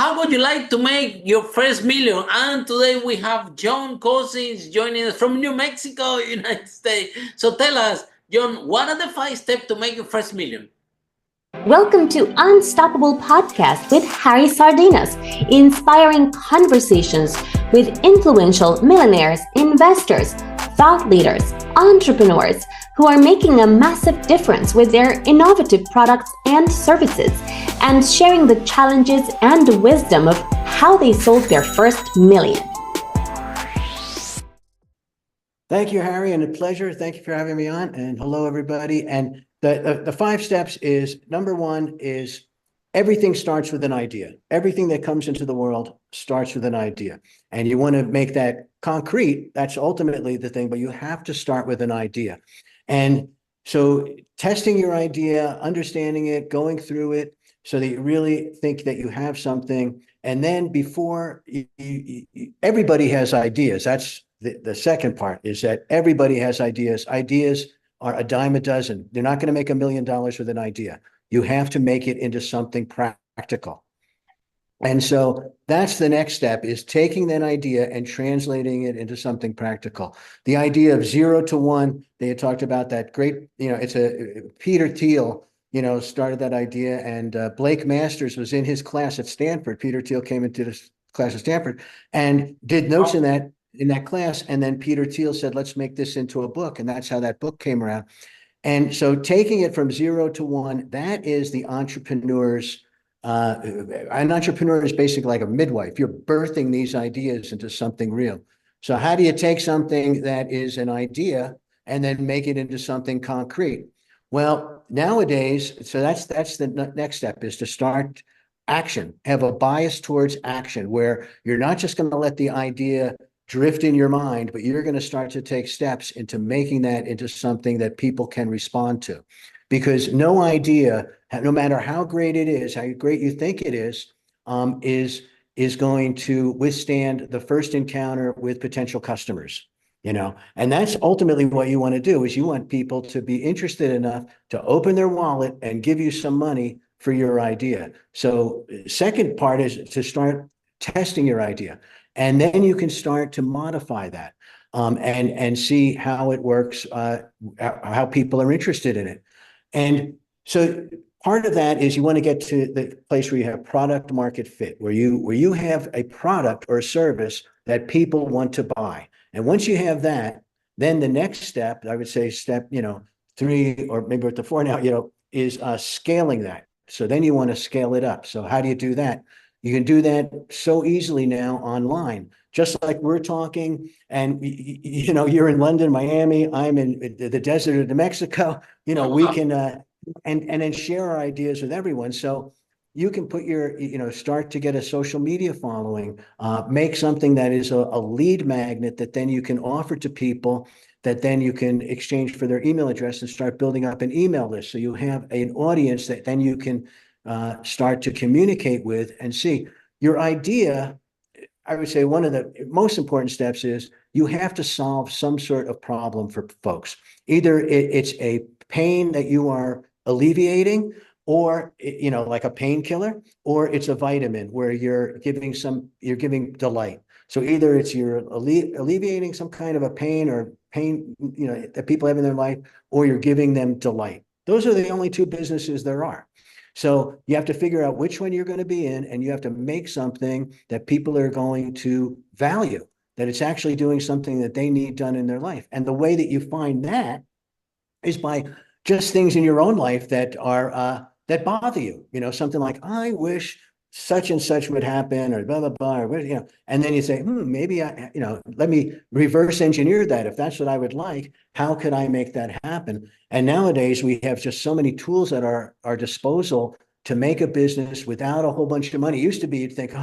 How would you like to make your first million? And today we have John Cousins joining us from New Mexico, United States. So tell us, John, what are the 5 steps to make your first million? Welcome to Unstoppable Podcast with Harry Sardinas, inspiring conversations with influential millionaires, investors, thought leaders, entrepreneurs who are making a massive difference with their innovative products and services, and sharing the challenges and wisdom of how they sold their first million. Thank you, Harry, and a pleasure. Thank you for having me on. And hello, everybody. And the 5 steps is, number 1 is everything starts with an idea. Everything that comes into the world starts with an idea. And you want to make that concrete. That's ultimately the thing, but you have to start with an idea. And so testing your idea, understanding it, going through it so that you really think that you have something. And then before everybody has ideas. That's the second part, is that everybody has ideas. Ideas are a dime a dozen. They're not going to make $1 million with an idea. You have to make it into something practical. And so that's the next step, is taking that idea and translating it into something practical. The idea of 0 to 1, they had talked about that great, it's Peter Thiel, started that idea, and Blake Masters was in his class at Stanford. Peter Thiel came into this class at Stanford and did notes in that class. And then Peter Thiel said, let's make this into a book. And that's how that book came around. And so taking it from 0 to 1, that is the entrepreneur's, an entrepreneur is basically like a midwife. You're birthing these ideas into something real. So how do you take something that is an idea and then make it into something concrete? Well, nowadays, so that's the next step, is to start action, have a bias towards action, where you're not just going to let the idea drift in your mind, but you're going to start to take steps into making that into something that people can respond to. Because no idea, no matter how great it is, how great you think it is going to withstand the first encounter with potential customers, and that's ultimately what you want to do, is you want people to be interested enough to open their wallet and give you some money for your idea. So second part is to start testing your idea. And then you can start to modify that and see how it works, how people are interested in it. And so part of that is you want to get to the place where you have product market fit, where you have a product or a service that people want to buy. And once you have that, then the next step, I would say step 3, or maybe we're at the 4 now, is scaling that. So then you want to scale it up. So how do you do that? You can do that so easily now online, just like we're talking, and you're in London, Miami, I'm in the desert of New Mexico. We can and then share our ideas with everyone. So you can put your start to get a social media following, make something that is a lead magnet that then you can offer to people, that then you can exchange for their email address and start building up an email list. So you have an audience that then you can start to communicate with and see. Your idea, I would say one of the most important steps is you have to solve some sort of problem for folks. Either it's a pain that you are alleviating, or like a painkiller, or it's a vitamin where you're giving delight. So either it's you're alleviating some kind of a pain that people have in their life, or you're giving them delight. Those are the only 2 businesses there are. So you have to figure out which one you're going to be in, and you have to make something that people are going to value, that it's actually doing something that they need done in their life. And the way that you find that is by just things in your own life that are that bother you. Something like, I wish such and such would happen, or blah blah blah, or and then you say, maybe let me reverse engineer that. If that's what I would like, how could I make that happen? And nowadays we have just so many tools at our disposal to make a business without a whole bunch of money. It used to be, you'd think,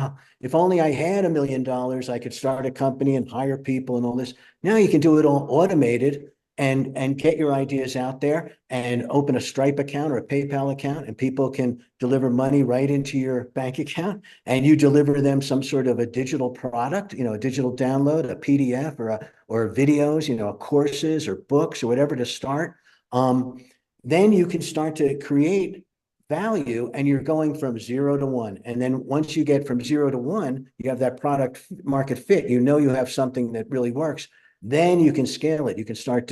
if only I had $1 million, I could start a company and hire people and all this. Now you can do it all automated and get your ideas out there and open a Stripe account or a PayPal account, and people can deliver money right into your bank account, and you deliver them some sort of a digital product, a digital download, a PDF or videos, courses or books or whatever to start. Then you can start to create value, and you're going from 0 to 1. And then once you get from 0 to 1, you have that product market fit, you have something that really works. Then you can scale it. You can start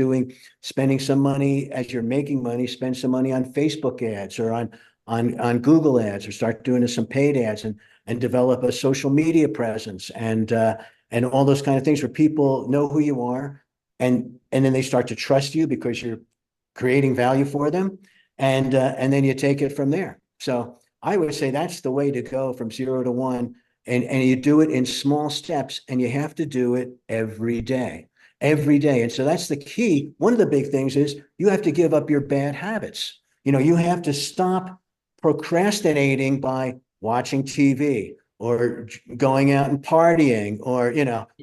spending some money as you're making money, spend some money on Facebook ads or on Google ads, or start doing some paid ads, and develop a social media presence, and all those kind of things where people know who you are, and then they start to trust you because you're creating value for them, and then you take it from there. So I would say that's the way to go from 0 to 1, and you do it in small steps, and you have to do it every day. And so that's the key. One of the big things is you have to give up your bad habits. You have to stop procrastinating by watching TV or going out and partying, or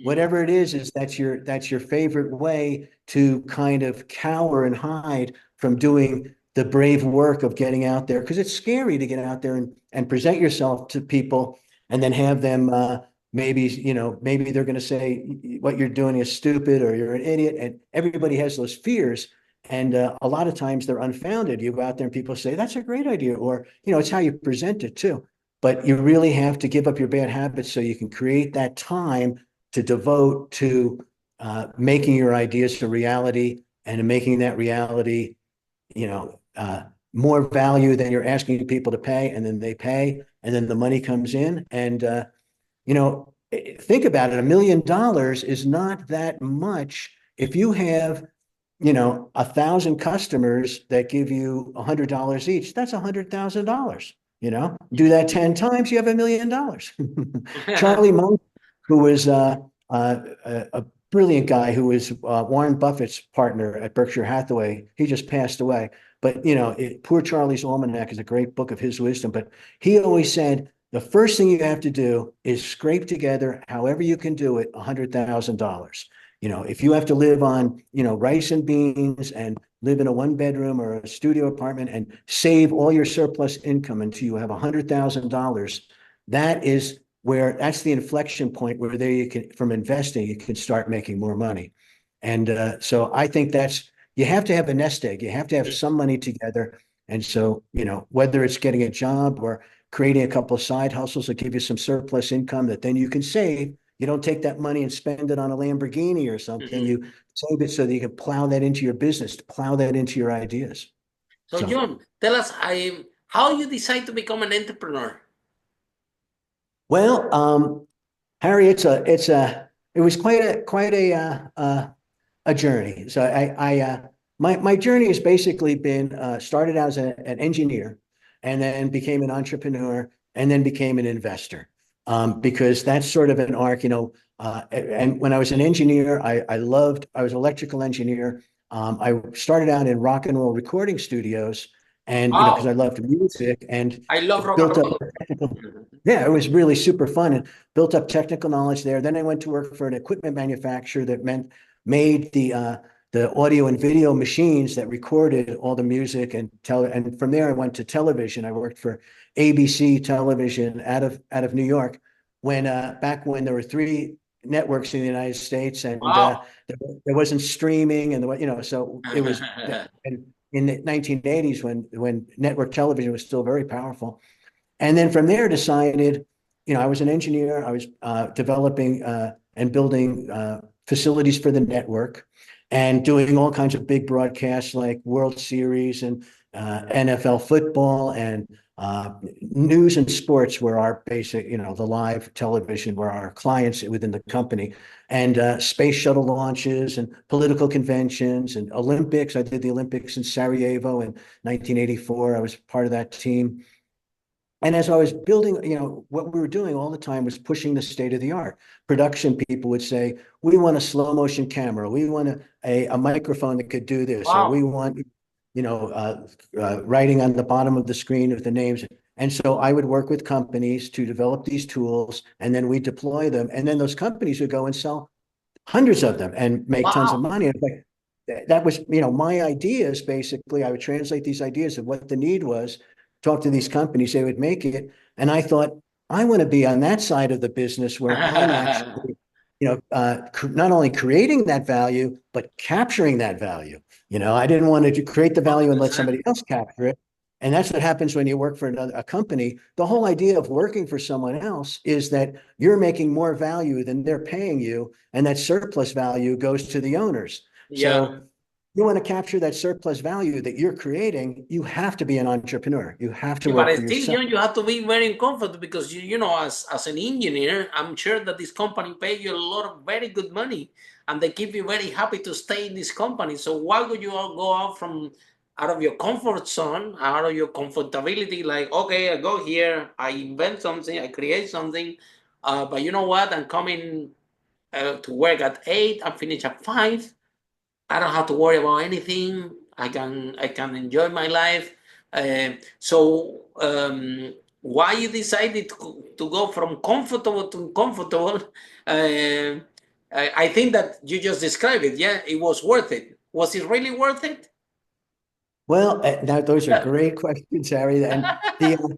whatever it is that's your favorite way to kind of cower and hide from doing the brave work of getting out there, because it's scary to get out there and present yourself to people, and then have them maybe they're going to say what you're doing is stupid, or you're an idiot, and everybody has those fears. And a lot of times they're unfounded. You go out there and people say, that's a great idea. Or, it's how you present it too. But you really have to give up your bad habits so you can create that time to devote to making your ideas a reality, and making that reality, more value than you're asking people to pay. And then they pay, and then the money comes in. And, think about it. $1 million is not that much. If you have 1,000 customers that give you $100 each, that's $100,000. Do that 10 times, you have $1 million. Charlie Munger, who was a brilliant guy, who was Warren Buffett's partner at Berkshire Hathaway, he just passed away. But Poor Charlie's Almanac is a great book of his wisdom. But he always said, the first thing you have to do is scrape together, however you can do it, $100,000. If you have to live on, rice and beans, and live in a 1-bedroom or a studio apartment, and save all your surplus income until you have $100,000, that's the inflection point where from investing, you can start making more money. And so I think you have to have a nest egg. You have to have some money together. And so, whether it's getting a job or creating a couple of side hustles that give you some surplus income that then you can save. You don't take that money and spend it on a Lamborghini or something. You save it so that you can plow that into your business, plow that into your ideas. So John, tell us how you decide to become an entrepreneur. Well, Harry, it was quite a journey. So my journey has basically been started out as an engineer, and then became an entrepreneur, and then became an investor. Because that's sort of an arc, and when I was an engineer, I was an electrical engineer. I started out in rock and roll recording studios, and because I loved music, and I love rock and roll. Yeah, it was really super fun, and built up technical knowledge there. Then I went to work for an equipment manufacturer that made the audio and video machines that recorded all the music, and from there I went to television. I worked for ABC television out of New York, back when there were 3 networks in the United States, and there wasn't streaming, and so it was in the 1980s when network television was still very powerful. And then from there decided, I was an engineer. I was developing and building facilities for the network, and doing all kinds of big broadcasts like World Series and NFL football, and news and sports were our basic, the live television were our clients within the company, and space shuttle launches, and political conventions, and Olympics. I did the Olympics in Sarajevo in 1984. I was part of that team. And as I was building, what we were doing all the time was pushing the state of the art. Production people would say, we want a slow motion camera. We want a microphone that could do this. Or we want, writing on the bottom of the screen with the names. And so I would work with companies to develop these tools, and then we deploy them. And then those companies would go and sell hundreds of them and make tons of money. In fact, that was, my ideas, basically. I would translate these ideas of what the need was, talk to these companies, they would make it. And I thought, I want to be on that side of the business where I'm actually, not only creating that value, but capturing that value. I didn't want to create the value and let somebody else capture it. And that's what happens when you work for a company. The whole idea of working for someone else is that you're making more value than they're paying you, and that surplus value goes to the owners. Yeah. So you want to capture that surplus value that you're creating, you have to be an entrepreneur. You have to Yeah, work but for still, yourself. you have to be very comfortable because you know, as an engineer, I'm sure that this company pay you a lot of very good money, and they keep you very happy to stay in this company. So why would you all go out of your comfort zone, out of your comfortability? Like, okay, I go here, I invent something, I create something, but you know what? I'm coming to work at 8 and finish at 5. I don't have to worry about anything. I can enjoy my life. So why you decided to go from comfortable to uncomfortable? Uh, I think that you just described it. Yeah, it was worth it. Was it really worth it? Well, now those are great questions, Harry. And the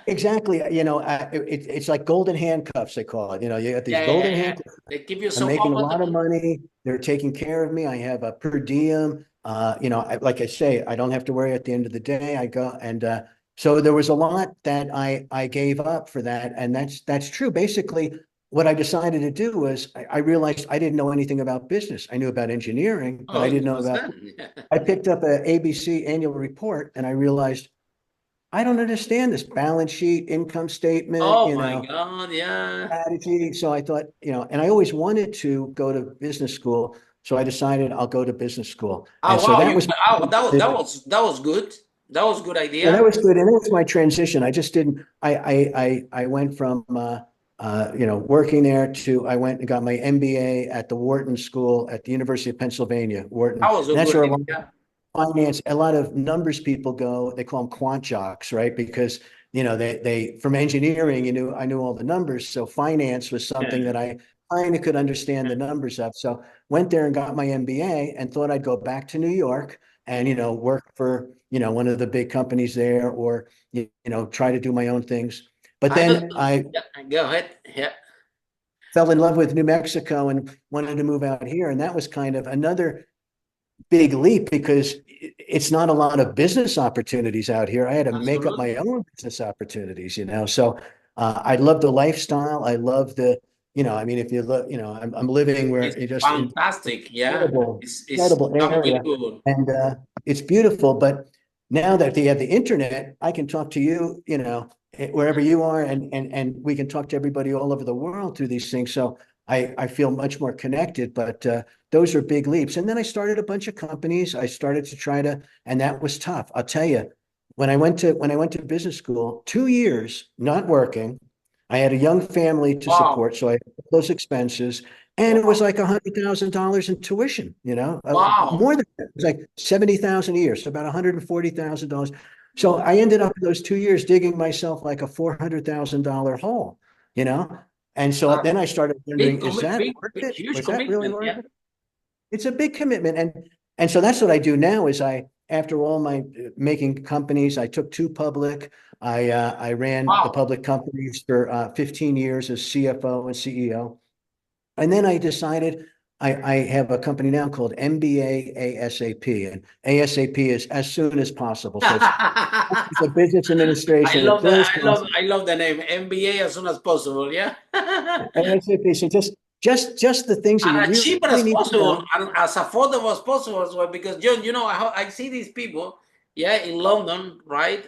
exactly, it's like golden handcuffs, they call it. You got these Yeah, yeah, golden yeah. handcuffs. They keep you I'm so making a lot of comfortable. money. They're taking care of me. I have a per diem. Like I say, I don't have to worry at the end of the day. I go and so there was a lot that I gave up for that, and that's true. Basically, what I decided to do was I realized I didn't know anything about business. I knew about engineering, but Oh, I you didn't know about. understand? I picked up a ABC annual report, and I realized I don't understand this balance sheet, income statement, Oh my God, yeah. strategy. So I thought, and I always wanted to go to business school. So I decided I'll go to business school. Oh And so wow, that was, that was good. That was good yeah, that idea. was good. And that was my transition. I just didn't, I went from, working there to, I went and got my MBA at the Wharton School at the University of Pennsylvania, Wharton. That And was a that's good where a lot of idea. finance, a lot of numbers people go, they call them quant jocks, right? Because, they from engineering, I knew all the numbers. So finance was something Yeah. that I kind of could understand the numbers of. So went there and got my MBA and thought I'd go back to New York and, work for, one of the big companies there or, try to do my own things. But I then don't. I Yeah, go ahead. Yeah. fell in love with New Mexico and wanted to move out here. And that was kind of another big leap because it's not a lot of business opportunities out here. I had to make up my Absolutely. own business opportunities, So I love the lifestyle. I love I mean, if you look, I'm living where It's it just fantastic. Yeah. incredible, It's incredible area, unbelievable. and it's beautiful. But now that they have the internet, I can talk to you, wherever you are, and we can talk to everybody all over the world through these things. So I feel much more connected. But those are big leaps. And then I started a bunch of companies. I started to try to, and that was tough. I'll tell you, when I went to business school, 2 years not working. I had a young family to Wow. support, so I had those expenses. And it was Wow. like $100,000 in tuition, Wow. more than that. It was like 70,000 a year, so about $140,000. So I ended up in those 2 years digging myself like a $400,000 hole, you know. And so then I started wondering, is that worth it? Huge Was that really commitment. worth Yeah. it? It's a big commitment, and so that's what I do now. Is after all my making companies, I took two public. I ran the Wow. public companies for 15 years as CFO and CEO. And then I decided I have a company now called MBA ASAP, and ASAP is as soon as possible. So it's a business I administration as love soon that. as I love. possible. I love the name MBA as soon as possible. Yeah. ASAP. So just the things that you And as cheap really as need to possible know. and as affordable as possible as well. Because John, I see these people, yeah, in London, right?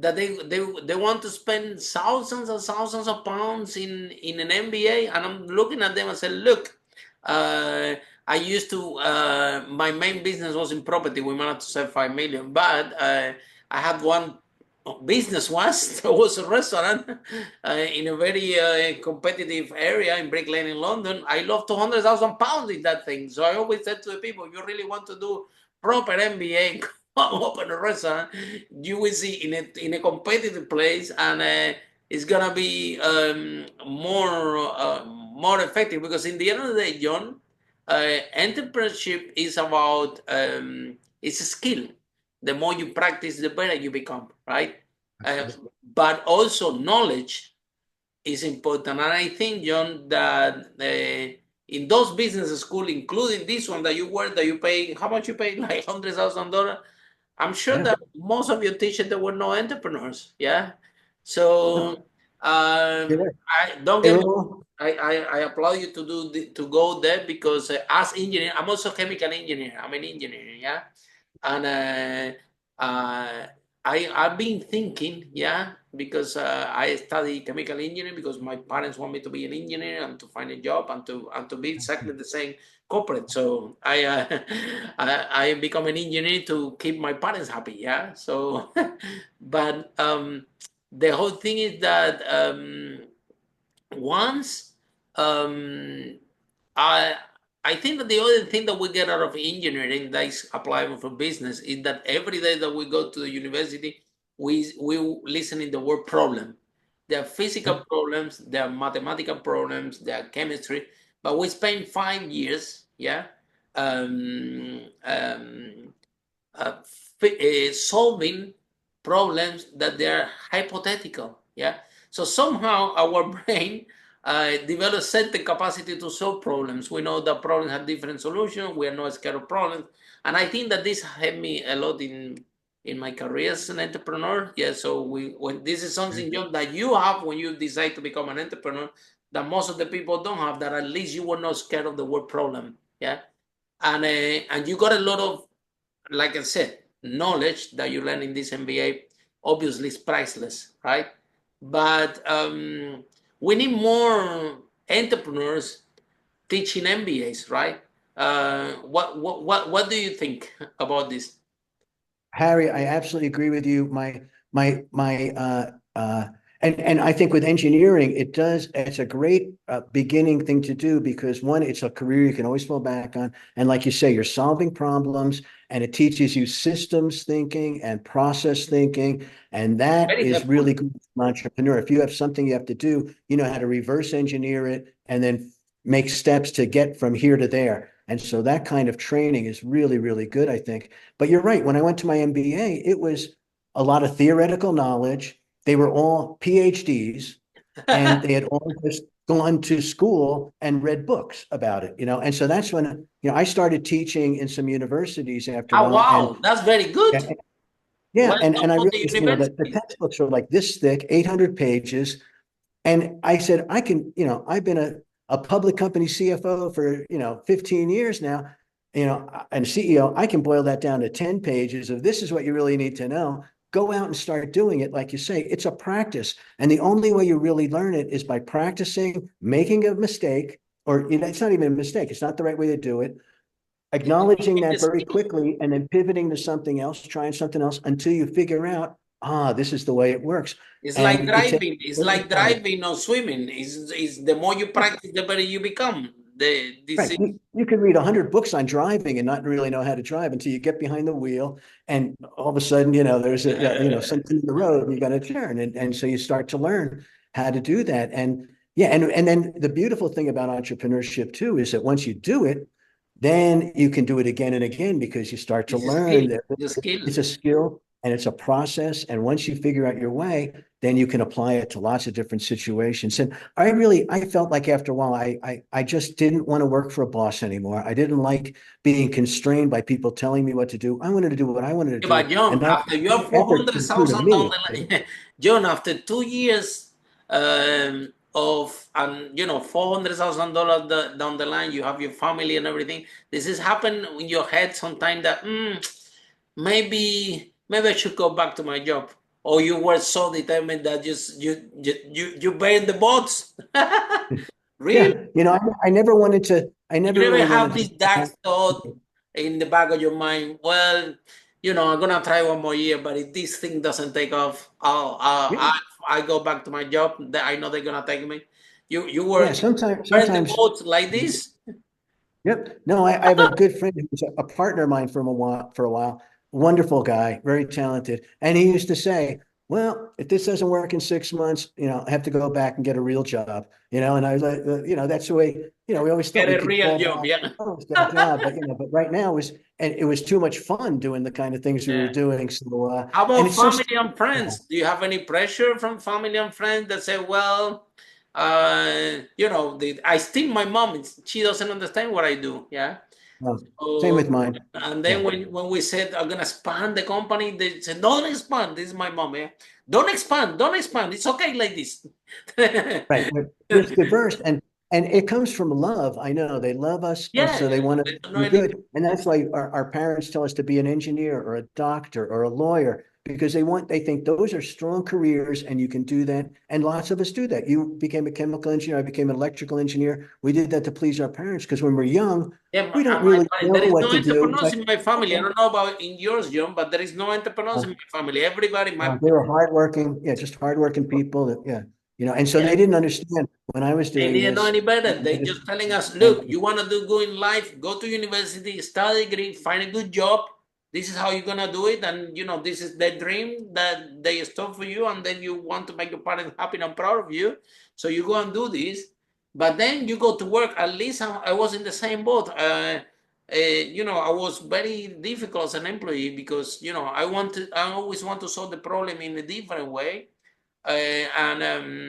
That they want to spend thousands and thousands of pounds in an MBA, and I'm looking at them and say, look, I used to my main business was in property. We managed to save 5 million, but I had one business once. There was a restaurant in a very competitive area in Brick Lane in London. I lost 200,000 pounds in that thing. So I always said to the people, if you really want to do proper MBA, come open a restaurant. You will see in a competitive place, and it's gonna be more effective because in the end of the day, John, entrepreneurship is about it's a skill. The more you practice, the better you become, right? Uh, but also knowledge is important. And I think, John, that in those business schools, including this one that you pay, how much you pay? Like $100,000. I'm sure Yeah. that most of your teachers, they were no entrepreneurs. Yeah. No, So you're right. I don't They get were me. all, I applaud you to to go there because as engineer, I'm also chemical engineer. I'm an engineer. Yeah. And I've been thinking, yeah, because I study chemical engineering because my parents want me to be an engineer and to find a job and to be exactly the same corporate. So I become an engineer to keep my parents happy. Yeah. So, but the whole thing is that once um, I I think that the other thing that we get out of engineering that is applicable for business is that every day that we go to the university, we listen in the word problem. There are physical problems, there are mathematical problems, there are chemistry, but we spend 5 years, yeah, um, um, uh, solving problems that they are hypothetical. Yeah. So somehow our brain develops certain capacity to solve problems. We know that problems have different solutions. We are not scared of problems, and I think that this helped me a lot in my career as an entrepreneur. Yeah. So when this is something, John, that you have when you decide to become an entrepreneur, that most of the people don't have. That at least you were not scared of the word problem. Yeah. And you got a lot of, like I said, knowledge that you learn in this MBA obviously is priceless, right? But we need more entrepreneurs teaching MBAs, right? What do you think about this? Harry, I absolutely agree with you. My, and I think with engineering, it's a great beginning thing to do because one, it's a career you can always fall back on. And like you say, you're solving problems and it teaches you systems thinking and process thinking. And that Very is helpful. really good for an entrepreneur. If you have something you have to do, you know how to reverse engineer it and then make steps to get from here to there. And so that kind of training is really, really good, I think. But you're right. When I went to my MBA, it was a lot of theoretical knowledge. They were all PhDs and they had all just gone to school and read books about it, you know. And so that's when, you know, I started teaching in some universities after a Oh, while. And wow, that's very good. yeah, Well done and I for the realized, you know, that the universities. textbooks are like this thick, 800 pages. And I said, I can, you know, I've been a public company CFO for, you know, 15 years now, you know, and CEO, I can boil that down to 10 pages of this is what you really need to know. Go out and start doing it. Like you say, it's a practice. And the only way you really learn it is by practicing, making a mistake, or, you know, it's not even a mistake. It's not the right way to do it. Acknowledging Developing the that very skills. quickly and then pivoting to something else, trying something else until you figure out, this is the way it works. It's like And it takes driving. It's like time. driving or swimming. Is the more you Yeah. practice, the better you become. This Right. is You can read 100 books on driving and not really know how to drive until you get behind the wheel. And all of a sudden, you know, there's you know, something in the road and you got to turn. And so you start to learn how to do that. And yeah, and then the beautiful thing about entrepreneurship too is that once you do it, then you can do it again and again because you start to it's a skill. learn that The skill. it's a skill and it's a process. And once you figure out your way, then you can apply it to lots of different situations. And I felt like after a while, I just didn't want to work for a boss anymore. I didn't like being constrained by people telling me what to do. I wanted to do what I wanted to Yeah, do but and John, not after you have any effort to do to 400,000 down me. the line, John, after 2 years of and $400,000 down the line, you have your family and everything. This has happened in your head sometime that maybe I should go back to my job. Or you were so determined that you burned the boats. Really? Yeah, you know, I never wanted to. I You never never really have wanted this dark to. thought in the back of your mind. Well, I'm gonna try one more year, but if this thing doesn't take off, Yeah, I go back to my job. That I know they're gonna take me. yeah. You burn the Sometimes. boats like this. Yep. No, I have a good friend who's a partner of mine from a while for a while. Wonderful guy, very talented. And he used to say, well, if this doesn't work in 6 months, you know, I have to go back and get a real job, you know, and I was like, you know, that's the way, you know, we always thought Get we a could real fall job, back, yeah. oh, let's get a job. But, you know, but right now and it was too much fun doing the kind of things we were Yeah. doing. So, How and about it's so family and simple. friends? Do you have any pressure from family and friends that say, well, I still my mom. She doesn't understand what I do. Yeah. Well, same with So, mine. and Yeah. then when we said I'm gonna expand the company, they said, "Don't expand." This is my mom. Yeah, don't expand. Don't expand. It's okay like this. Right. It's diverse and it comes from love. I know they love us and Yeah, so they want to they don't know do anything. good. And that's why our parents tell us to be an engineer or a doctor or a lawyer because they think those are strong careers and you can do that. And lots of us do that. You became a chemical engineer. I became an electrical engineer. We did that to please our parents because when we're young, Yeah, we don't really know there is what no to do. It's entrepreneurs like, in my family. I okay. don't know about in yours, John, but there is no entrepreneurs in my family. Everybody, They were hardworking, yeah, just hardworking people that, yeah, and so yeah, they didn't understand when I was they doing didn't know this. any better. They They just, just telling us, and look, you want to do good in life, go to university, study degree, find a good job. This is how you're gonna do it, and this is the dream that they stole for you, and then you want to make your parents happy and proud of you, so you go and do this. But then you go to work. At least I was in the same boat. I was very difficult as an employee because I always want to solve the problem in a different way, and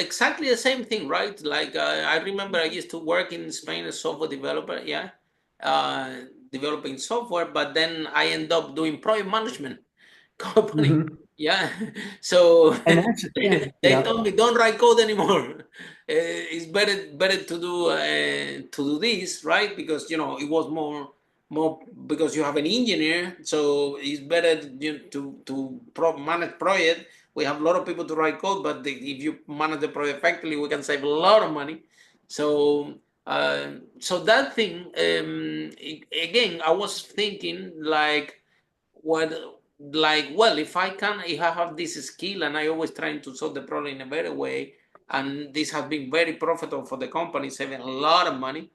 exactly the same thing, right? Like I remember I used to work in Spain as software developer, yeah, uh, developing software, but then I end up doing project management company, mhm. yeah. So And that's, yeah, they told me don't write code anymore. It's better to do this, right? Because it was more because you have an engineer, so it's better to manage project. We have a lot of people to write code, but if you manage the project effectively, we can save a lot of money. So so that thing, again, I was thinking like what well, if I have this skill and I always trying to solve the problem in a better way, and this has been very profitable for the company, saving a lot of money.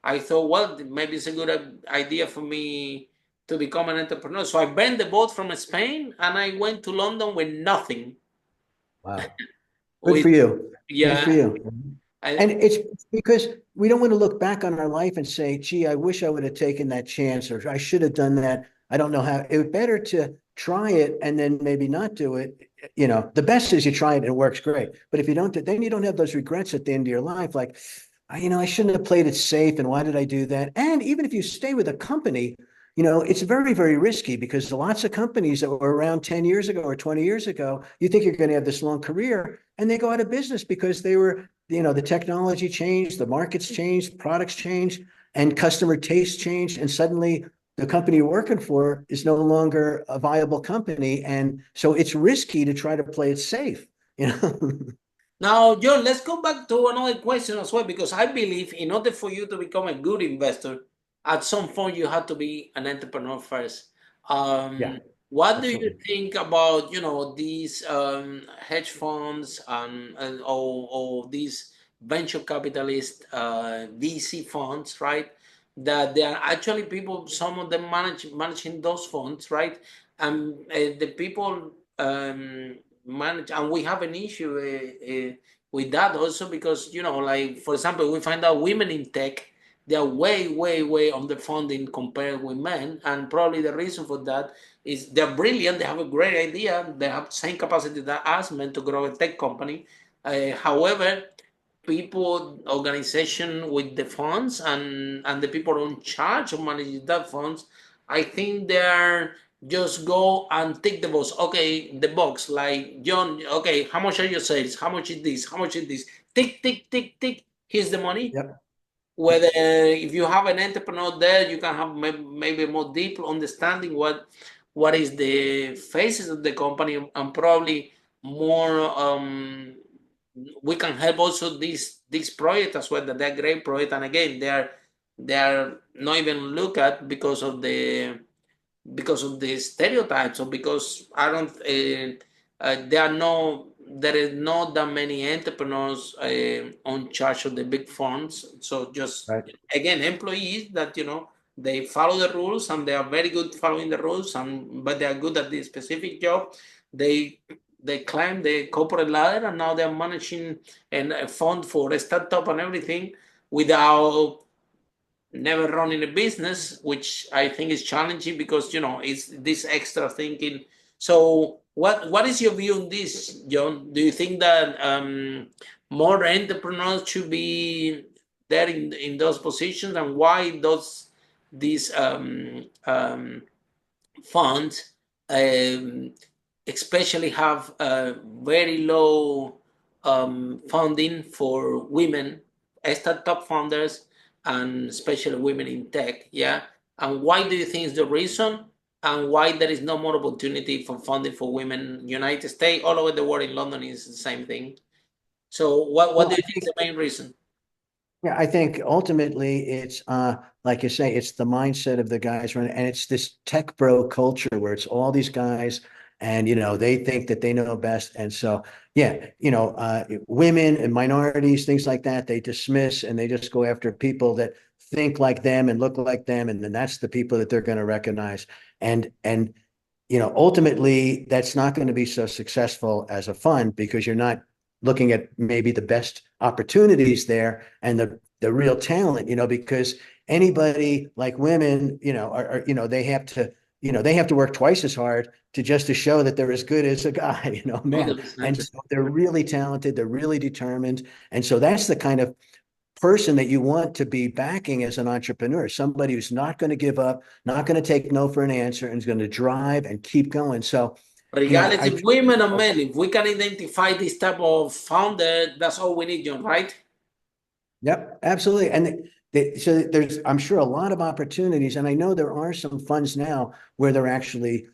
I thought, well, maybe it's a good idea for me to become an entrepreneur. So I bent the boat from Spain and I went to London with nothing. wow. Good With for you. Good for Yeah, you. I, And it's because we don't want to look back on our life and say, gee, I wish I would have taken that chance or I should have done that. I don't know how. It was better to try it and then maybe not do it. The best is you try it and it works great. But if you don't, then you don't have those regrets at the end of your life. Like, I shouldn't have played it safe. And why did I do that? And even if you stay with a company, it's very, very risky because lots of companies that were around 10 years ago or 20 years ago, you think you're going to have this long career and they go out of business because they were, the technology changed, the markets changed, products changed, and customer tastes changed. And suddenly the company you're working for is no longer a viable company. And so it's risky to try to play it safe, you know? Now, John, let's go back to another question as well, because I believe in order for you to become a good investor, at some point you have to be an entrepreneur first. Yeah, What do you absolutely. think about, these hedge funds or these venture capitalist VC funds, right? That there are actually people, some of them managing those funds, right? And the people manage, and we have an issue with that also because like for example, we find out women in tech, they are way way underfunding compared with men, and probably the reason for that is they're brilliant, they have a great idea, they have the same capacity that us men to grow a tech company. However, people, organization with the funds and the people in charge of managing that funds, I think they're just go and tick the box. Okay, the box, like John. Okay, how much are your sales? How much is this? How much is this? Tick, tick, tick, tick. Here's the money. Yep. Whether if you have an entrepreneur there, you can have maybe more deep understanding what is the phases of the company, and probably more. We can help also this project as well. That they're great project, and again, they are not even look at because of the stereotypes, or because I don't there is not that many entrepreneurs on charge of the big firms. So just Right. again, employees that they follow the rules and they are very good following the rules, and but they are good at this specific job. They they climb the corporate ladder and now they're managing a fund for a startup and everything without never running a business, which I think is challenging because it's this extra thinking. So, what is your view on this, John? Do you think that more entrepreneurs should be there in those positions, and why these funds especially have very low funding for women, startup founders, and especially women in tech. Yeah. And why do you think is the reason? And why there is no more opportunity for funding for women? United States, all over the world, in London is the same thing. So what Well, do I you think is think, the main reason? yeah, I think ultimately it's like you say, it's the mindset of the guys running, and it's this tech bro culture where it's all these guys, and they think that they know best. And so yeah, women and minorities, things like that, they dismiss, and they just go after people that think like them and look like them, and then that's the people that they're going to recognize. And ultimately that's not going to be so successful as a fund, because you're not looking at maybe the best opportunities there and the real talent, because anybody like women, they have to work twice as hard to show that they're as good as a guy, man. And 100%. so they're really talented, they're really determined. And so that's the kind of person that you want to be backing as an entrepreneur, somebody who's not going to give up, not going to take no for an answer, and is going to drive and keep going. So, Regardless I of women or men, if we can identify this type of founder, that's all we need, John, right? Yep, absolutely. And so there's, I'm sure, a lot of opportunities. And I know there are some funds now where they're actually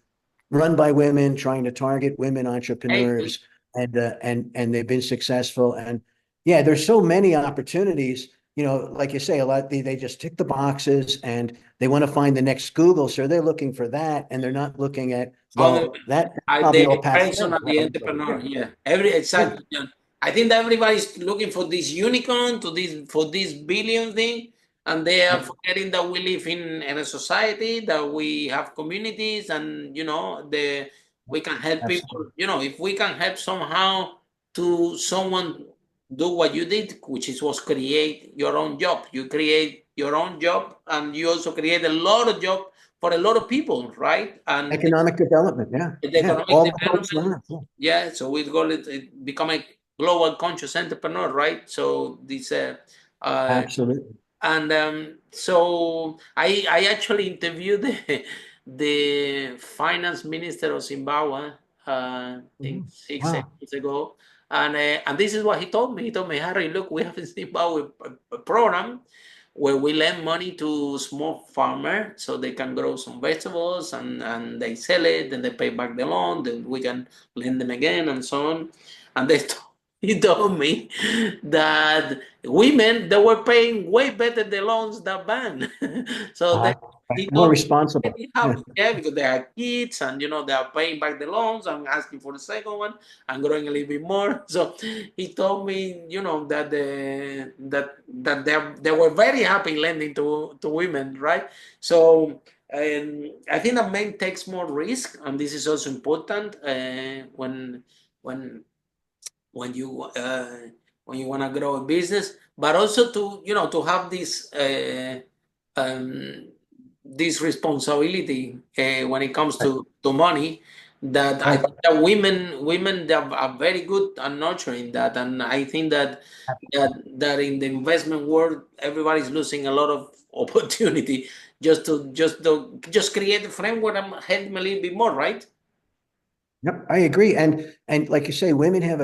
run by women, trying to target women Hey, entrepreneurs, and they've been successful. And yeah, there's so many opportunities. Like you say, a lot they just tick the boxes, and they want to find the next Google. So they're looking for that, and they're not looking at, how the well, that's probably the all passed person forward. and the entrepreneur, yeah. Every Yeah, exactly. Yeah. I think that everybody's looking for this unicorn to this billion thing, and they are yeah. forgetting that we live in a society, that we have communities, and we can help people. Absolutely. If we can help somehow to someone do what you did, which is was create your own job. You create your own job, and you also create a lot of job for a lot of people, right? And Economic development. Yeah. the Yeah. economic All the folks development, around. Yeah. yeah. So we call it become a global conscious entrepreneur, right? So this Absolutely. and so I actually interviewed the finance minister of Zimbabwe, I think Mhm. six, eight Wow. months ago, and this is what he told me. He told me, Harry, look, we have in Zimbabwe a program where we lend money to small farmer so they can grow some vegetables, and they sell it, and they pay back the loan, then we can lend them again, and so on. And he told me that women, they were paying way better the loans than men. So Uh, he More told me responsible. very Yeah. happy, yeah, because they have kids, and they are paying back the loans and asking for the second one and growing a little bit more. So he told me, that they were very happy lending to women, right? So I think that men takes more risk, and this is also important when when you uh, when you want to grow a business, but also to have um, this responsibility when it comes Right. to money. That I Right. think that women they are very good at nurturing that, and I think that in the investment world everybody's losing a lot of opportunity just create a framework and help them a little bit more, right? Yep, I agree. And like you say, women have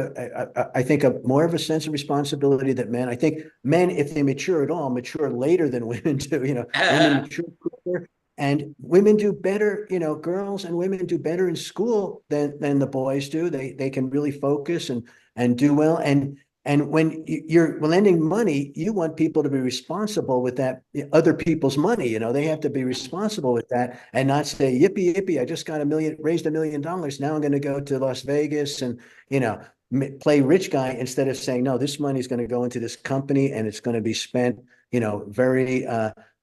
I think a more of a sense of responsibility than men. I think men, if they mature at all, mature later than women do. Women mature quicker, and women do better. Girls and women do better in school than the boys do. They can really focus and do well. And when you're lending money, you want people to be responsible with that other people's money. They have to be responsible with that, and not say, yippee, yippee, I just got raised $1 million. Now I'm going to go to Las Vegas and, you know, play rich guy, instead of saying, no, this money is going to go into this company, and it's going to be spent, very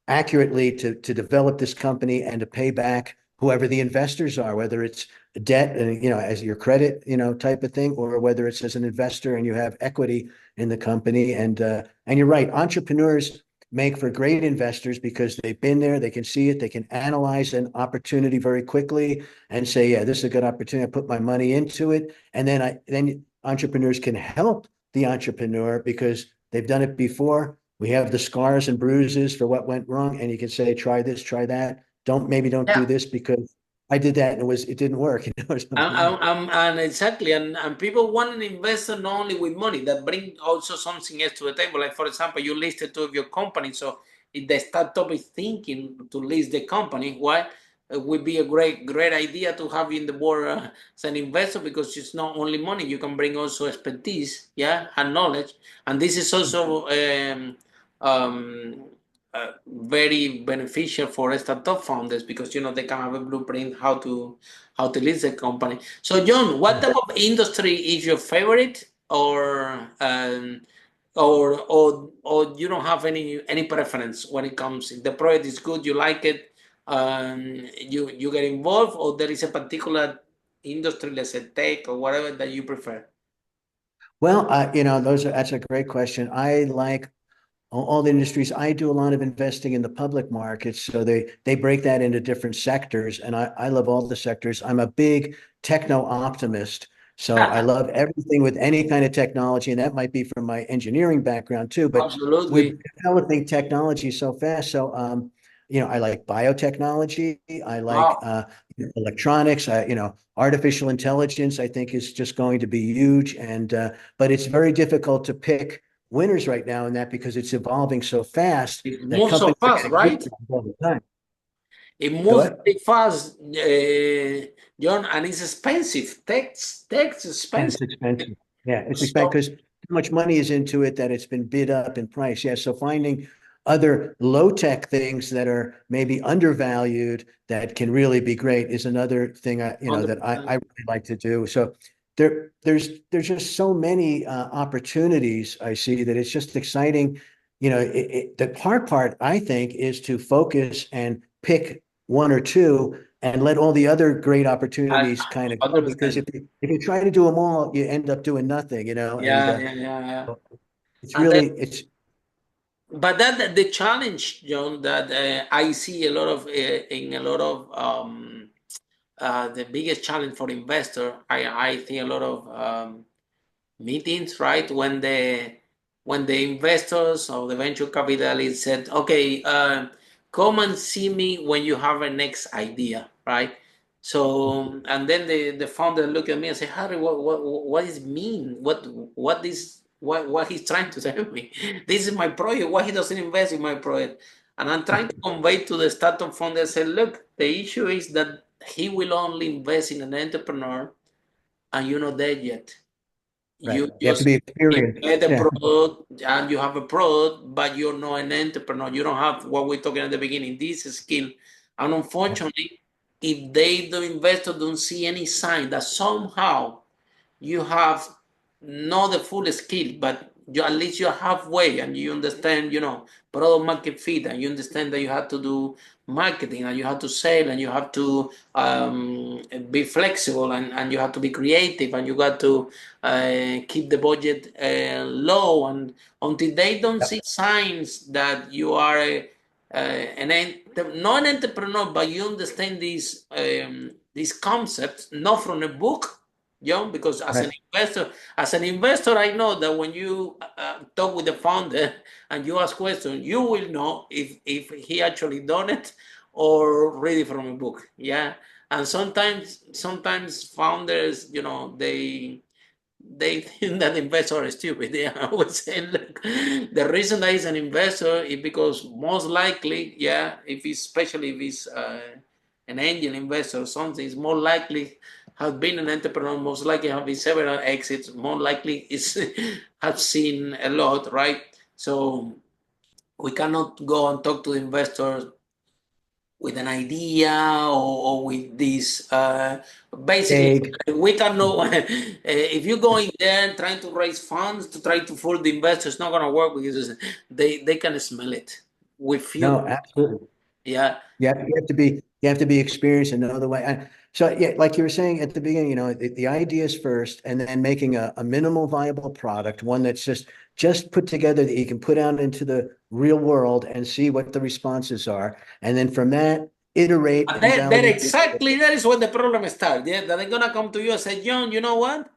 accurately to develop this company and to pay back whoever the investors are, whether it's debt and, as your credit, type of thing, or whether it's as an investor and you have equity in the company. And you're right, entrepreneurs make for great investors because they've been there, they can see it, they can analyze an opportunity very quickly and say, yeah, this is a good opportunity, I put my money into it. And then entrepreneurs can help the entrepreneur because they've done it before we have the scars and bruises for what went wrong, and you can say, try this, try that. Don't Yeah. do this because I did that and it didn't work, or something. Yeah. And exactly, and people want an investor not only with money that bring also something else to the table. Like for example, you listed two of your companies, so if the startup is thinking to list the company, why it would be a great idea to have you in the board as an investor, because it's not only money, you can bring also expertise, yeah, and knowledge, and this is also um, very beneficial for startup founders, because they can have a blueprint how to list the company. So, John, what type of industry is your favorite, or you don't have any preference when it comes? If the project is good, you like it, you get involved, or there is a particular industry, let's say tech or whatever, that you prefer? Well, that's a great question. I like all the industries. I do a lot of investing in the public markets, so they break that into different sectors, and I love all the sectors. I'm a big techno optimist, so I love everything with any kind of technology, and that might be from my engineering background too. But we're Absolutely. developing technology so fast, so I like biotechnology. I like Wow. electronics. Artificial intelligence, I think, is just going to be huge, and but it's very difficult to pick winners right now in that because it's evolving so fast It that moves so companies are fast, getting rid right? of it all the time. It Go moves ahead. very fast, John, and it's expensive. Tech's And expensive. it's expensive. Yeah, it's expensive So because too much money is into it that it's been bid up in price. Yeah, so finding other low tech things that are maybe undervalued that can really be great is another thing that I 100%. really like to do. So there's just so many opportunities I see that it's just exciting. The hard part I think is to focus and pick one or two and let all the other great I- opportunities kind of go. Because 100%. if you try to do them all, you end up doing nothing, and Yeah, yeah, yeah, yeah. it's And then, really, it's but that the challenge, John, that I see a lot of in a lot of the biggest challenge for investor. I think a lot of meetings, right? When the investors or the venture capitalists said, "Okay, come and see me when you have a next idea," right? So, and then the founder look at me and say, "Harry, what is mean? What he's trying to tell me? This is my project. Why he doesn't invest in my project?" And I'm trying to convey to the startup founder, say, "Look, the issue is that he will only invest in an entrepreneur, and you're not there yet. right. You You have to just be experienced. get a Yeah, product, and you have a product, but you're not an entrepreneur. You don't have what we're talking at the beginning, this skill." And unfortunately, if the investor don't see any sign that somehow you have not the full skill, but at least you're halfway, and you understand, product market fit, and you understand that you have to do marketing, and you have to sell, and you have to be flexible, and you have to be creative, and you got to keep the budget low, and until they don't see signs that you are not an entrepreneur, but you understand these concepts, not from a book, because right. as an investor, I know that when you talk with the founder and you ask questions, you will know if he actually done it or read it from a book. Yeah, and sometimes founders, they think that investors are stupid. Yeah, I would say, look, the reason that he's an investor is because most likely, yeah, especially if he's an angel investor or something, is more likely have been an entrepreneur, most likely have been several exits, more likely is have seen a lot, right? So we cannot go and talk to the investors with an idea, or with this basically Egg. we can know if you go in there trying to raise funds to try to fool the investors, it's not going to work, because they can smell it with few. No, absolutely. Yeah. You have to be experienced and know the way. So yeah, like you were saying at the beginning, the idea is first, and then making a minimal viable product, one that's just put together that you can put out into the real world and see what the responses are, and then from that iterate And and that validate. exactly, that is when the problem starts. Yeah, that they're gonna come to you and say, "John, you know what?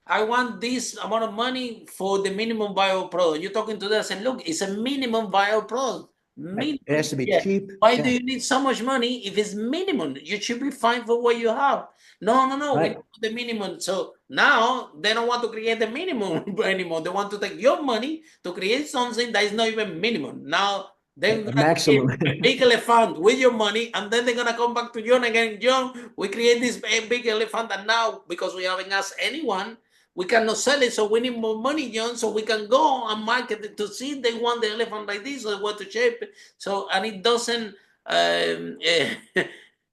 I want this amount of money for the minimum viable product. You're talking to them and say, look, it's a minimum viable product. Right. It has to be Yeah. cheap. Why do Yeah, you need so much money if it's minimum? You should be fine for what you have. No, we right. need the minimum. So now they don't want to create the minimum anymore. They want to take your money to create something that is not even minimum. Now they're A gonna create maximum. a big elephant with your money, and then they're gonna come back to John again. John, we create this big elephant, and now because we haven't asked anyone, we cannot sell it, so we need more money, John, so we can go and market it to see if they want the elephant like this or what to shape it. So, and it doesn't,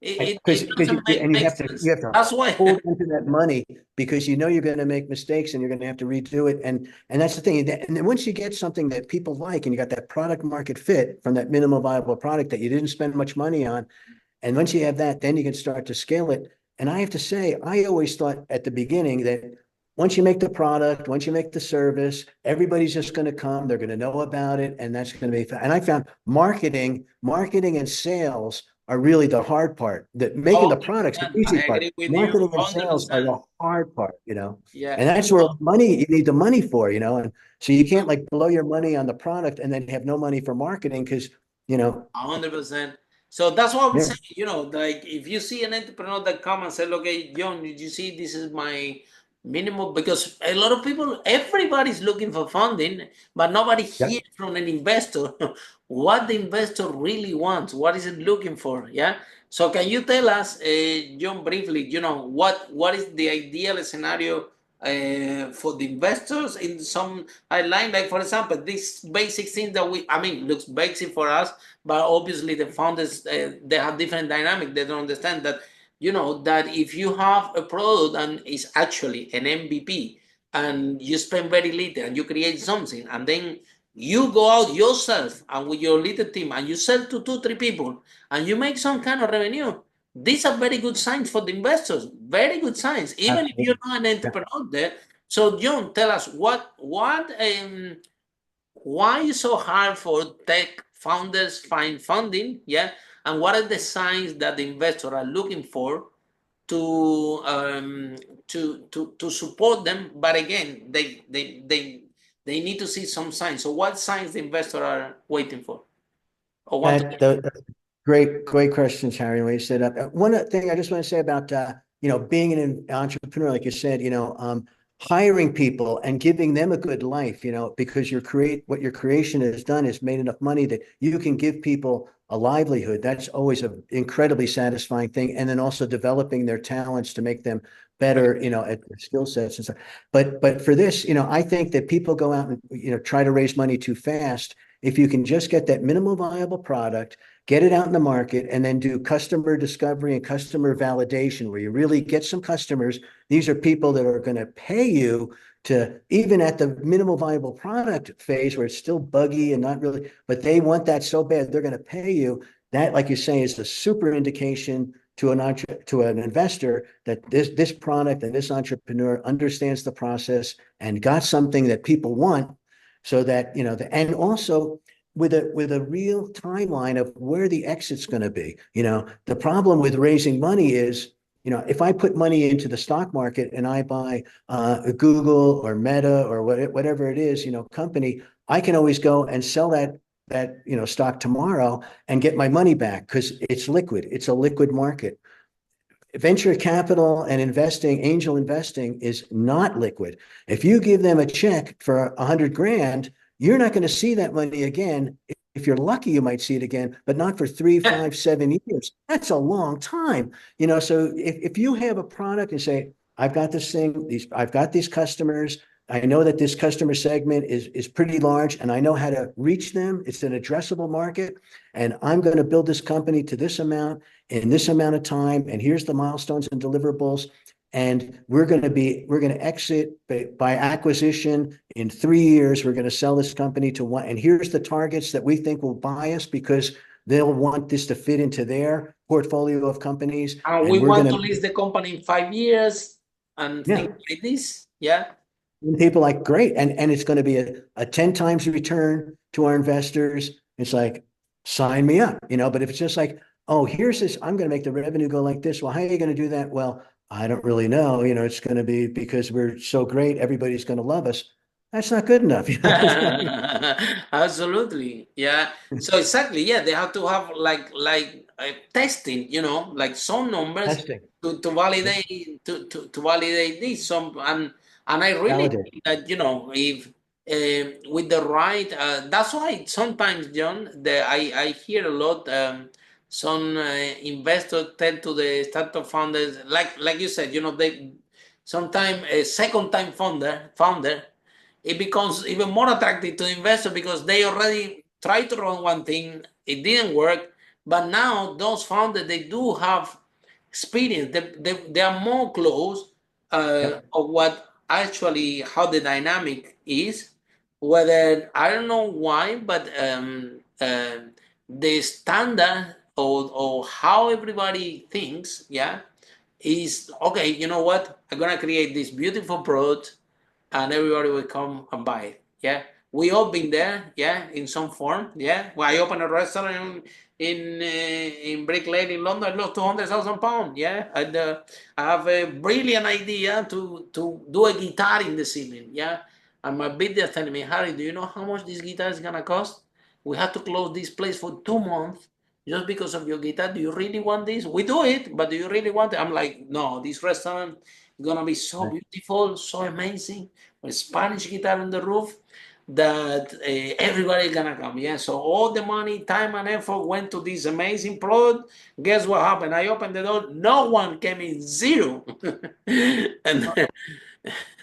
Because it doesn't you make have sense. to That's why. hold into that money because you know you're going to make mistakes and you're going to have to redo it. And that's the thing. And then once you get something that people like and you got that product market fit from that minimum viable product that you didn't spend much money on, and once you have that, then you can start to scale it. And I have to say, I always thought at the beginning that once you make the product, once you make the service, everybody's just going to come, they're going to know about it, and that's going to be. And I found marketing and sales are really the hard part. That making the products the 100%. easy I part. agree with you Marketing and sales are 100%. the hard part, you know. Yeah. And that's where money you need the money for, you know. And so you can't like blow your money on the product and then have no money for marketing because, you know, 100%. So that's what I'm yeah, saying, like if you see an entrepreneur that come and say, okay, John, did you see this is my minimum? Because a lot of people, everybody's looking for funding, but nobody yeah. hears from an investor what the investor really wants. What is it looking for? Yeah. So can you tell us, John, briefly, what is the ideal scenario for the investors in some line? Like, for example, this basic thing that I mean, looks basic for us, but obviously the founders, they have different dynamic. They don't understand that, that if you have a product and it's actually an MVP and you spend very little and you create something and then you go out yourself and with your little team and you sell to two, three people and you make some kind of revenue, these are very good signs for the investors. Very good signs, even if you're Absolutely. not an Yeah. entrepreneur there. So, John, tell us why is so hard for tech founders find funding? Yeah, and what are the signs that the investors are looking for to to support them? But again, they need to see some signs. So, what signs the investors are waiting for or want to? Great questions, Harry. When you said one thing I just want to say about being an entrepreneur, like you said, hiring people and giving them a good life, because what your creation has done is made enough money that you can give people a livelihood. That's always an incredibly satisfying thing. And then also developing their talents to make them better, at their skill sets and stuff. But for this, I think that people go out and try to raise money too fast. If you can just get that minimal viable product, get it out in the market, and then do customer discovery and customer validation where you really get some customers. These are people that are going to pay you to, even at the minimal viable product phase where it's still buggy and not really, but they want that so bad, they're going to pay you. That, like you say, is the super indication to an investor that this product and this entrepreneur understands the process and got something that people want, so that and also with a real timeline of where the exit's going to be. The problem with raising money is, if I put money into the stock market and I buy Google or Meta or whatever it is, company, I can always go and sell that stock tomorrow and get my money back because it's liquid. It's a liquid market. Venture capital and angel investing is not liquid. If you give them a check for 100 grand, you're not going to see that money again. If you're lucky, you might see it again, but not for 3, 5, 7 years. That's a long time. So if you have a product and say, I've got this thing, I've got these customers, I know that this customer segment is pretty large and I know how to reach them. It's an addressable market, and I'm going to build this company to this amount in this amount of time. And here's the milestones and deliverables. And we're going to exit by acquisition in 3 years. We're going to sell this company to one. And here's the targets that we think will buy us because they'll want this to fit into their portfolio of companies. And we And we're want going to to, list the company in 5 years and yeah. things like this. Yeah. And people like, great. And it's going to be a 10 times return to our investors. It's like, sign me up, but if it's just like, oh, here's this, I'm going to make the revenue go like this. Well, how are you going to do that? Well, I don't really know, it's going to be because we're so great, everybody's going to love us. That's not good enough. Absolutely. Yeah. So exactly, yeah, they have to have like testing, like some numbers Testing. to Yeah. validate to validate this. And I really Validate. think that, if with the right that's why sometimes, John, I hear a lot, some investors tell to the startup founders, like you said, they sometimes a second time founder, it becomes even more attractive to investors because they already tried to run one thing, it didn't work, but now those founders, they do have experience, they are more close Yep. of what actually how the dynamic is, whether I don't know why, but the standard or how everybody thinks, yeah, is okay. You know what? I'm gonna create this beautiful product, and everybody will come and buy it. Yeah, we all been there. Yeah, in some form. Yeah, when I opened a restaurant in Brick Lane in London, I lost 200,000 pounds. Yeah, and I have a brilliant idea to do a guitar in the ceiling. Yeah, and my bidder telling me, Harry, do you know how much this guitar is gonna cost? We have to close this place for 2 months just because of your guitar. Do you really want this? We do it, but do you really want it? I'm like, no, this restaurant is gonna be so beautiful, so amazing, with Spanish guitar on the roof that everybody gonna come. Yeah. So all the money, time, and effort went to this amazing product. Guess what happened? I opened the door. No one came in, zero. And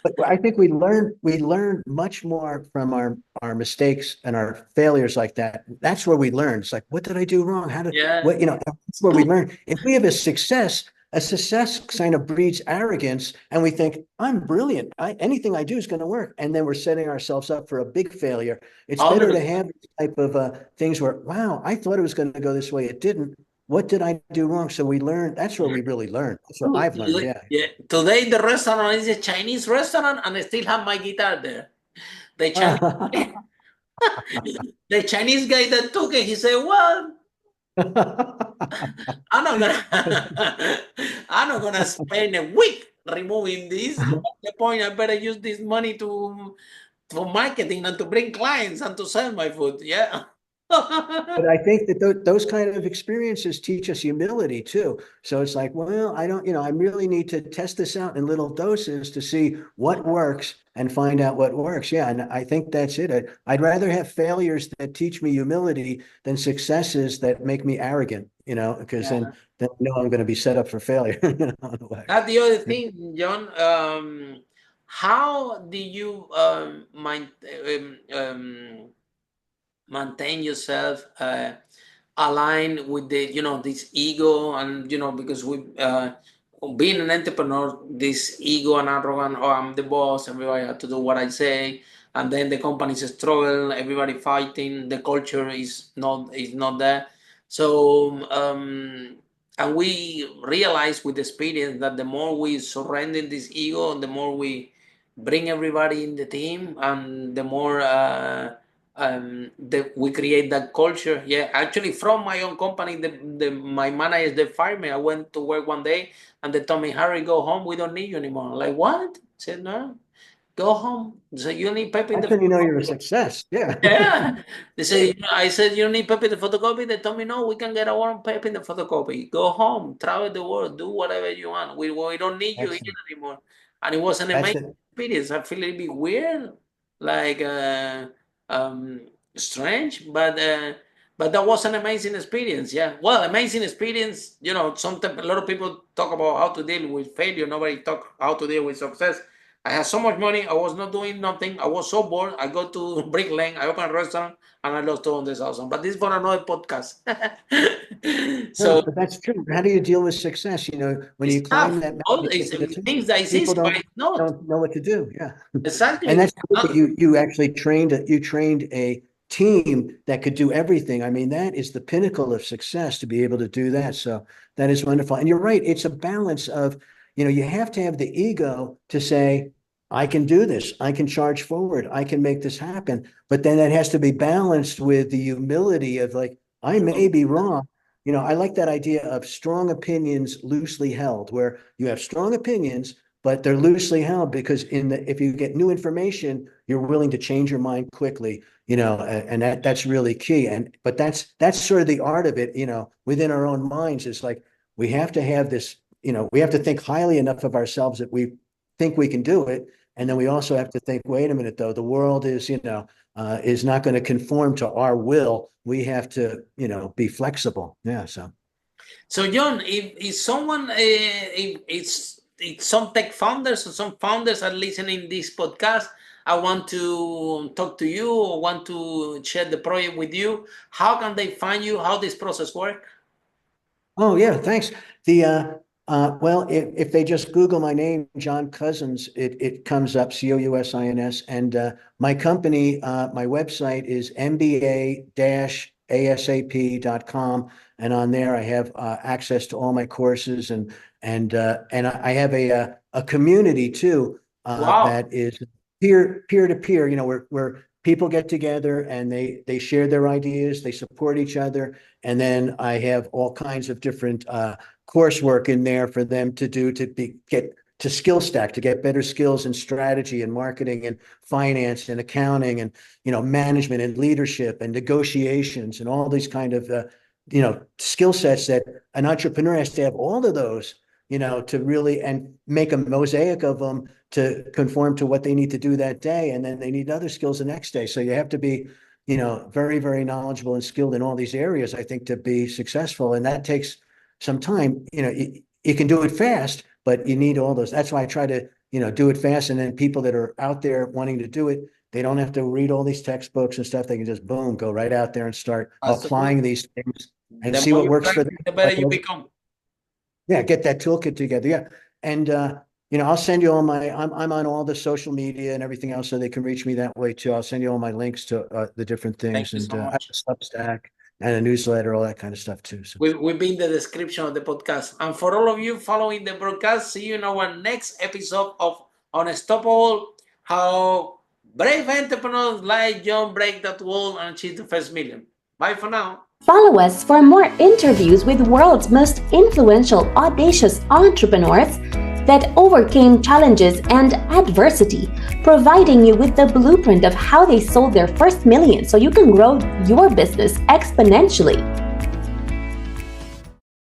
But I think we learn much more from our mistakes and our failures like that. That's where we learn. It's like, what did I do wrong? How did yeah, what, that's where we learn. If we have a success kind of breeds arrogance, and we think, I'm brilliant. Anything I do is going to work. And then we're setting ourselves up for a big failure. It's better to 100%. have this type of things where, wow, I thought it was going to go this way. It didn't. What did I do wrong? So we learn. That's where we really learn. That's what I've learned. Yeah. Yeah. Today the restaurant is a Chinese restaurant, and I still have my guitar there. The Chinese the Chinese guy that took it, he said, "Well, I'm not gonna I'm not gonna spend a week removing this. What's the point? I better use this money to for marketing and to bring clients and to sell my food." Yeah. But I think that those kind of experiences teach us humility too. So it's like, well, I don't, I really need to test this out in little doses to see what works and find out what works. Yeah. And I think that's it. I'd rather have failures that teach me humility than successes that make me arrogant, because Yeah. then I know I'm going to be set up for failure. That's the other thing, John. How do you maintain yourself aligned with the this ego, and because we being an entrepreneur, this ego and arrogant, oh, I'm the boss, everybody have to do what I say, and then the company's struggle, everybody fighting, the culture is not there. So and we realize with experience that the more we surrender this ego, the more we bring everybody in the team, and the more we create that culture. Yeah, actually, from my own company, my manager, they fired me. I went to work one day, and they told me, Harry, go home. We don't need you anymore. I'm like, what? I said, no, go home. So you need Pepe in That's the when you know you're a photocopy. success. Yeah. Yeah. They say, I said, you need Pepe in the photocopy. They told me, no, we can get our own Pepe in the photocopy. Go home, travel the world, do whatever you want. We don't need you here Excellent. anymore. And it was an That's amazing it. experience. I feel a bit weird, like um, strange, but that was an amazing experience. Yeah. Well, amazing experience. Sometimes a lot of people talk about how to deal with failure. Nobody talk how to deal with success. I had so much money. I was not doing nothing. I was so bored. I go to Brick Lane. I open a restaurant and I lost 200,000. But this is for another podcast. No, So but that's true. How do you deal with success? When it's you climb tough. that All mountain, you get it's to the top, things that people exist, but don't it's not. don't know what to do. Yeah. And Exactly. that's cool. You actually trained a team that could do everything. I mean, that is the pinnacle of success to be able to do that. So that is wonderful. And you're right, it's a balance of, you have to have the ego to say, I can do this, I can charge forward, I can make this happen. But then that has to be balanced with the humility of like, I may be wrong, I like that idea of strong opinions loosely held, where you have strong opinions, but they're loosely held because if you get new information, you're willing to change your mind quickly, and that's really key. But that's sort of the art of it, within our own minds. It's like we have to have this, we have to think highly enough of ourselves that we think we can do it. And then we also have to think, wait a minute, though, the world is not going to conform to our will. We have to, be flexible. Yeah. So John, if someone, if some tech founders or some founders are listening this podcast, I want to talk to you or want to share the project with you, how can they find you? How this process work? Oh yeah, thanks. Well, if they just Google my name, John Cousins, it comes up, Cousins, and my company, my website is MBA ASAP.com, and on there I have access to all my courses, and I have a community too Wow. that is peer to peer. Where people get together and they share their ideas, they support each other, and then I have all kinds of different coursework in there for them to do get to skill stack, to get better skills in strategy and marketing and finance and accounting and management and leadership and negotiations and all these kind of skill sets that an entrepreneur has to have all of those to really and make a mosaic of them to conform to what they need to do that day, and then they need other skills the next day. So you have to be very, very knowledgeable and skilled in all these areas, I think, to be successful, and that takes some time. You can do it fast, but you need all those. That's why I try to do it fast, and then people that are out there wanting to do it, they don't have to read all these textbooks and stuff. They can just boom, go right out there and start applying these things and see what works for them. The better you become. Yeah, get that toolkit together. Yeah, and I'll send you all I'm on all the social media and everything else, so they can reach me that way too. I'll send you all my links to the different things. Thank you so I have much. a Substack and a newsletter, all that kind of stuff too. So. We'll be in the description of the podcast. And for all of you following the broadcast, see you in our next episode of Unstoppable, how brave entrepreneurs like John break that wall and achieve the first million. Bye for now. Follow us for more interviews with world's most influential, audacious entrepreneurs that overcame challenges and adversity, providing you with the blueprint of how they sold their first million so you can grow your business exponentially.